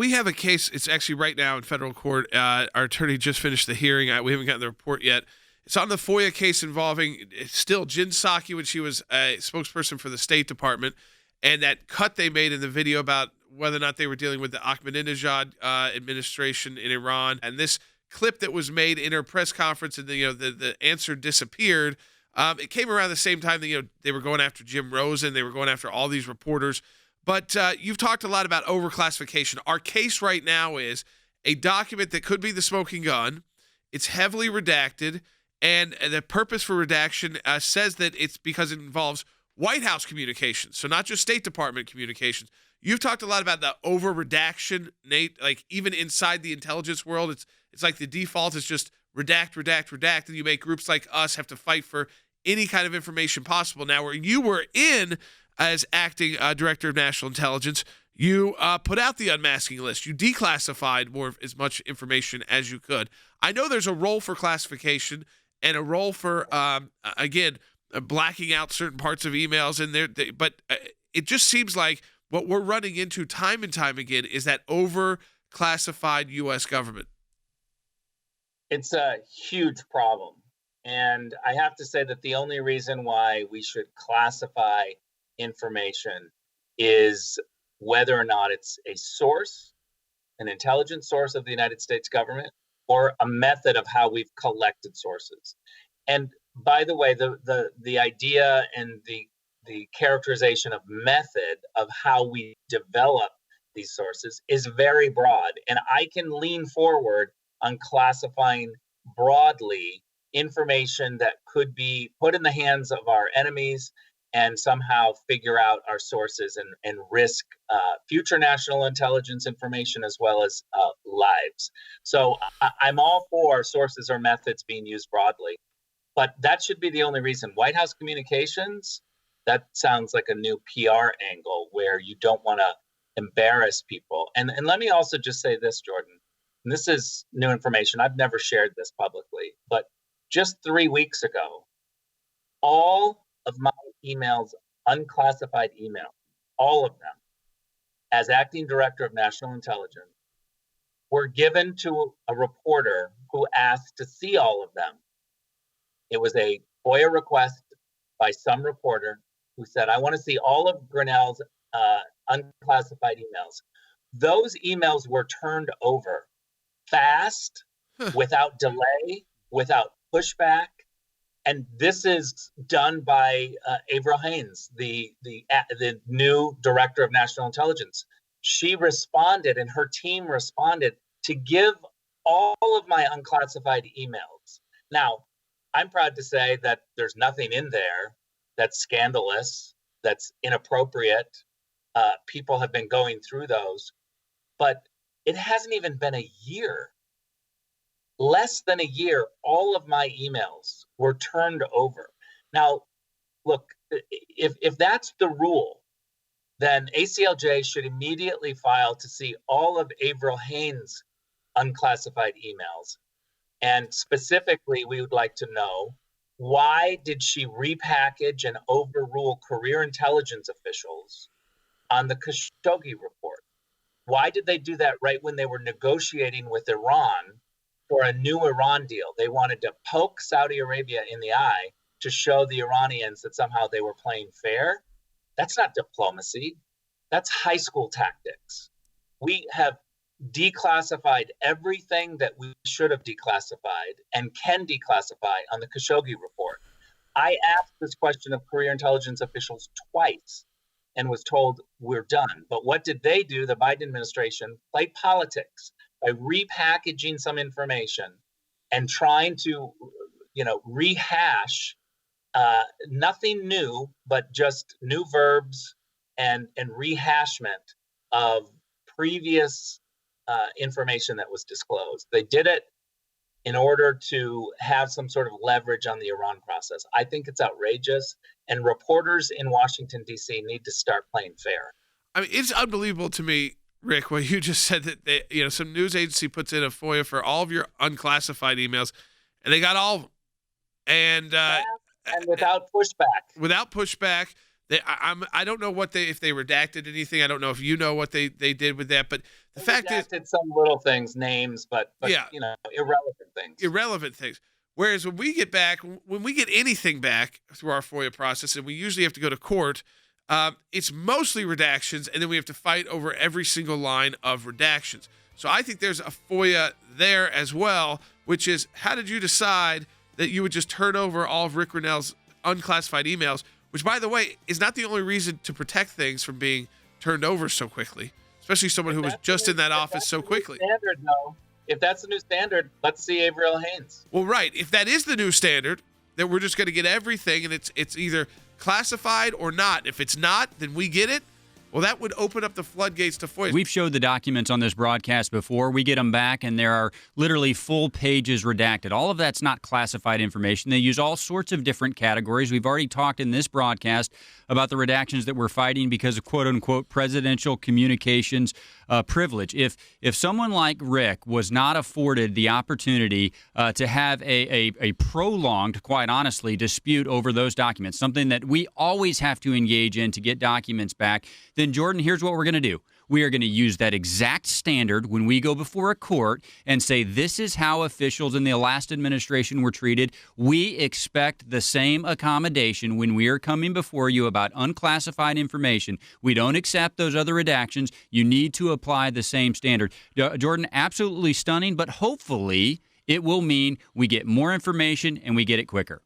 we have a case. It's actually right now in federal court. Our attorney just finished the hearing. We haven't gotten the report yet. It's on the FOIA case involving still Jen Psaki when she was a spokesperson for the State Department, and that cut they made in the video about whether or not they were dealing with the Ahmadinejad administration in Iran, and this clip that was made in her press conference, and the answer disappeared. It came around the same time that they were going after Jim Rosen, they were going after all these reporters. But you've talked a lot about overclassification. Our case right now is a document that could be the smoking gun. It's heavily redacted, and the purpose for redaction says that it's because it involves White House communications, so not just State Department communications. You've talked a lot about the over-redaction, Nate. Like, even inside the intelligence world, it's like the default is just redact, redact, redact, and you make groups like us have to fight for any kind of information possible. Now, where you were in as acting director of national intelligence, you put out the unmasking list. You declassified as much information as you could. I know there's a role for classification and a role for, blacking out certain parts of emails in there. But it just seems like what we're running into time and time again is that over-classified U.S. government. It's a huge problem. And I have to say that the only reason why we should classify information is whether or not it's a source, an intelligence source of the United States government, or a method of how we've collected sources. And by the way, the idea and the characterization of method of how we develop these sources is very broad. And I can lean forward on classifying broadly information that could be put in the hands of our enemies and somehow figure out our sources and risk future national intelligence information as well as lives. So I'm all for sources or methods being used broadly, but that should be the only reason. White House communications, that sounds like a new PR angle where you don't want to embarrass people. And let me also just say this, Jordan, and this is new information. I've never shared this publicly, but just 3 weeks ago, all of my emails, unclassified emails, all of them, as acting director of national intelligence, were given to a reporter who asked to see all of them. It was a FOIA request by some reporter who said, I want to see all of Grinnell's unclassified emails. Those emails were turned over fast, without delay, without pushback. And this is done by Avril Haines, the new director of national intelligence. She responded, and her team responded to give all of my unclassified emails. Now, I'm proud to say that there's nothing in there that's scandalous, that's inappropriate. People have been going through those, but it hasn't even been a year. Less than a year, all of my emails were turned over. Now, look, if that's the rule, then ACLJ should immediately file to see all of Avril Haines' unclassified emails. And specifically, we would like to know, why did she repackage and overrule career intelligence officials on the Khashoggi report? Why did they do that right when they were negotiating with Iran for a new Iran deal? They wanted to poke Saudi Arabia in the eye to show the Iranians that somehow they were playing fair. That's not diplomacy. That's high school tactics. We have declassified everything that we should have declassified and can declassify on the Khashoggi report. I asked this question of career intelligence officials twice and was told we're done. But what did they do? The Biden administration played politics by repackaging some information and trying to, rehash nothing new, but just new verbs and rehashment of previous information that was disclosed. They did it in order to have some sort of leverage on the Iran process. I think it's outrageous, and reporters in Washington, D.C. need to start playing fair. I mean, it's unbelievable to me, Rick, what you just said, that some news agency puts in a FOIA for all of your unclassified emails, and they got all of them. And without pushback. Without pushback, I don't know if they redacted anything. I don't know if you know what they did with that. But the fact is, redacted some little things, names, but yeah, irrelevant things. Whereas when we get anything back through our FOIA process, and we usually have to go to court, it's mostly redactions, and then we have to fight over every single line of redactions. So I think there's a FOIA there as well, which is, how did you decide that you would just turn over all of Rick Grinnell's unclassified emails, which, by the way, is not the only reason to protect things from being turned over so quickly, especially someone who was just in that office so quickly. Standard, though. If that's the new standard, let's see Avriel Haines. Well, right. If that is the new standard, then we're just going to get everything, and it's either classified or not. If it's not, then we get it. Well, that would open up the floodgates to FOIA. We've showed the documents on this broadcast before. We get them back, and there are literally full pages redacted. All of that's not classified information. They use all sorts of different categories. We've already talked in this broadcast about the redactions that we're fighting because of quote-unquote presidential communications privilege. If someone like Rick was not afforded the opportunity to have a prolonged, quite honestly, dispute over those documents, something that we always have to engage in to get documents back, then, Jordan, here's what we're going to do. We are going to use that exact standard when we go before a court and say this is how officials in the last administration were treated. We expect the same accommodation when we are coming before you about unclassified information. We don't accept those other redactions. You need to apply the same standard. Jordan, absolutely stunning, but hopefully it will mean we get more information and we get it quicker.